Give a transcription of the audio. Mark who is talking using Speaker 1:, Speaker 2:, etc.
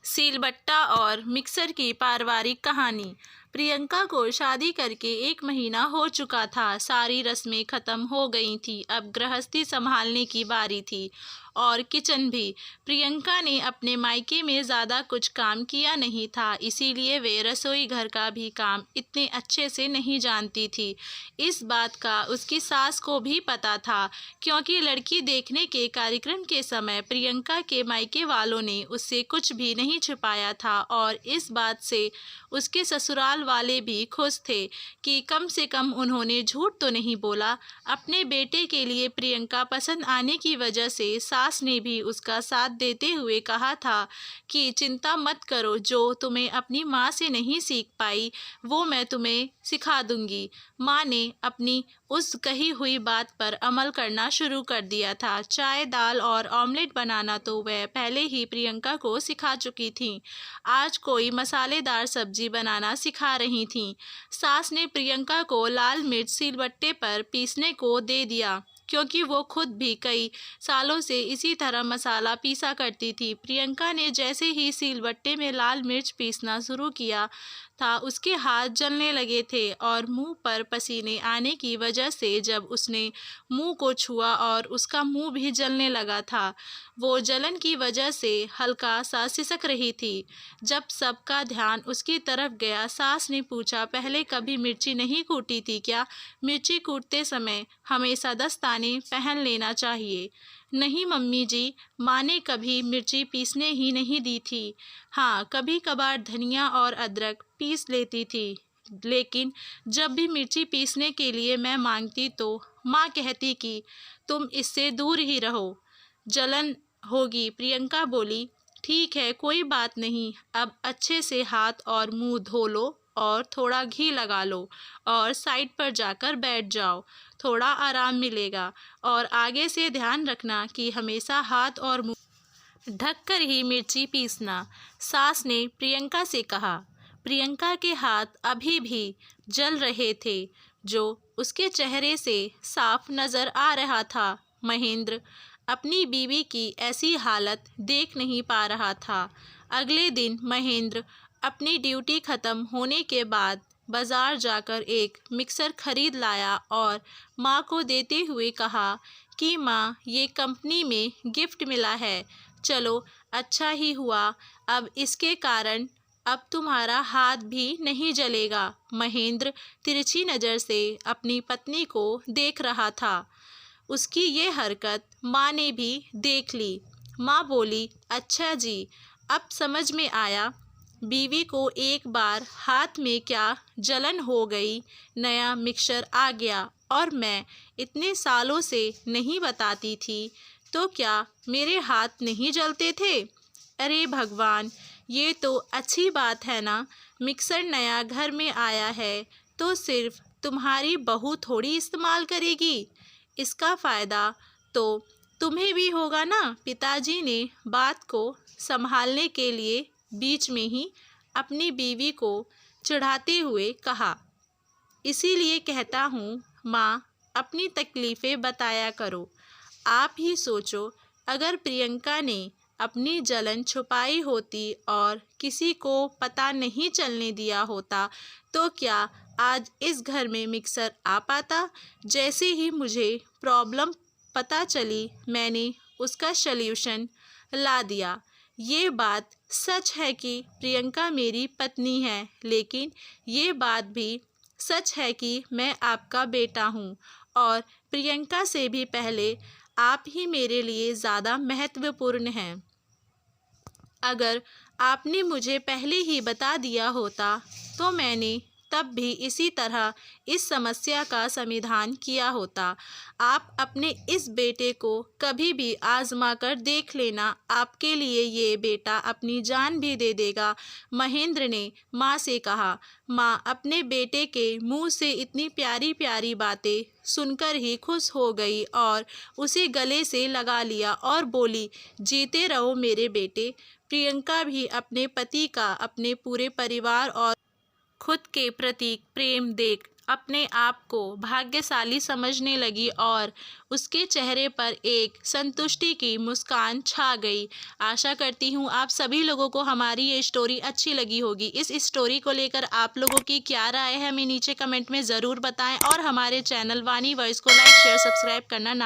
Speaker 1: सिलबट्टा और मिक्सर की पारिवारिक कहानी। प्रियंका को शादी करके 1 महीना हो चुका था। सारी रस्में खत्म हो गई थी। अब गृहस्थी संभालने की बारी थी और किचन भी। प्रियंका ने अपने मायके में ज़्यादा कुछ काम किया नहीं था, इसीलिए वे रसोई घर का भी काम इतने अच्छे से नहीं जानती थी। इस बात का उसकी सास को भी पता था, क्योंकि लड़की देखने के कार्यक्रम के समय प्रियंका के मायके वालों ने उससे कुछ भी नहीं छिपाया था और इस बात से उसके ससुराल वाले भी खुश थे कि कम से कम उन्होंने झूठ तो नहीं बोला। अपने बेटे के लिए प्रियंका पसंद आने की वजह से सास ने भी उसका साथ देते हुए कहा था कि चिंता मत करो, जो तुम्हें अपनी माँ से नहीं सीख पाई वो मैं तुम्हें सिखा दूंगी। माँ ने अपनी उस कही हुई बात पर अमल करना शुरू कर दिया था। चाय, दाल और ऑमलेट बनाना तो वह पहले ही प्रियंका को सिखा चुकी थी। आज कोई मसालेदार सब्जी बनाना सिखा रही थी। सास ने प्रियंका को लाल मिर्च सिलबट्टे पर पीसने को दे दिया, क्योंकि वो खुद भी कई सालों से इसी तरह मसाला पीसा करती थी। प्रियंका ने जैसे ही सिलबट्टे में लाल मिर्च पीसना शुरू किया था, उसके हाथ जलने लगे थे और मुंह पर पसीने आने की वजह से जब उसने मुंह को छुआ और उसका मुंह भी जलने लगा था। वो जलन की वजह से हल्का सा सिसक रही थी। जब सबका ध्यान उसकी तरफ गया, सास ने पूछा, पहले कभी मिर्ची नहीं कूटी थी क्या? मिर्ची कूटते समय हमेशा दस्ताने पहन लेना चाहिए। नहीं मम्मी जी, माँ ने कभी मिर्ची पीसने ही नहीं दी थी। हाँ, कभी कभार धनिया और अदरक पीस लेती थी, लेकिन जब भी मिर्ची पीसने के लिए मैं मांगती तो माँ कहती कि तुम इससे दूर ही रहो, जलन होगी। प्रियंका बोली, ठीक है, कोई बात नहीं। अब अच्छे से हाथ और मुंह धो लो और थोड़ा घी लगा लो और साइड पर जाकर बैठ जाओ, थोड़ा आराम मिलेगा। और आगे से ध्यान रखना कि हमेशा हाथ और मुंह ढककर ही मिर्ची पीसना, सास ने प्रियंका से कहा। प्रियंका के हाथ अभी भी जल रहे थे, जो उसके चेहरे से साफ नजर आ रहा था। महेंद्र अपनी बीवी की ऐसी हालत देख नहीं पा रहा था। अगले दिन महेंद्र अपनी ड्यूटी खत्म होने के बाद बाजार जाकर एक मिक्सर खरीद लाया और माँ को देते हुए कहा कि माँ, ये कंपनी में गिफ्ट मिला है, चलो अच्छा ही हुआ, अब इसके कारण अब तुम्हारा हाथ भी नहीं जलेगा। महेंद्र तिरछी नज़र से अपनी पत्नी को देख रहा था। उसकी ये हरकत माँ ने भी देख ली। माँ बोली, अच्छा जी, अब समझ में आया। बीवी को एक बार हाथ में क्या जलन हो गई, नया मिक्सर आ गया और मैं इतने सालों से नहीं बताती थी, तो क्या मेरे हाथ नहीं जलते थे? अरे भगवान, ये तो अच्छी बात है ना। मिक्सर नया घर में आया है तो सिर्फ तुम्हारी बहू थोड़ी इस्तेमाल करेगी, इसका फ़ायदा तो तुम्हें भी होगा ना। पिताजी ने बात को संभालने के लिए बीच में ही अपनी बीवी को चिढ़ाते हुए कहा। इसीलिए कहता हूँ माँ, अपनी तकलीफ़ें बताया करो। आप ही सोचो, अगर प्रियंका ने अपनी जलन छुपाई होती और किसी को पता नहीं चलने दिया होता, तो क्या आज इस घर में मिक्सर आ पाता? जैसे ही मुझे प्रॉब्लम पता चली, मैंने उसका सल्यूशन ला दिया। ये बात सच है कि प्रियंका मेरी पत्नी है, लेकिन ये बात भी सच है कि मैं आपका बेटा हूँ और प्रियंका से भी पहले आप ही मेरे लिए ज़्यादा महत्वपूर्ण हैं। अगर आपने मुझे पहले ही बता दिया होता तो मैंने तब भी इसी तरह इस समस्या का समाधान किया होता। आप अपने इस बेटे को कभी भी आजमा कर देख लेना, आपके लिए ये बेटा अपनी जान भी दे देगा। महेंद्र ने माँ से कहा। माँ अपने बेटे के मुंह से इतनी प्यारी प्यारी बातें सुनकर ही खुश हो गई और उसे गले से लगा लिया और बोली, जीते रहो मेरे बेटे। प्रियंका भी अपने पति का अपने पूरे परिवार और खुद के प्रति प्रेम देख अपने आप को भाग्यशाली समझने लगी और उसके चेहरे पर एक संतुष्टि की मुस्कान छा गई। आशा करती हूँ आप सभी लोगों को हमारी ये स्टोरी अच्छी लगी होगी। इस स्टोरी को लेकर आप लोगों की क्या राय है हमें नीचे कमेंट में ज़रूर बताएं और हमारे चैनल वाणी वॉइस को लाइक शेयर सब्सक्राइब करना ना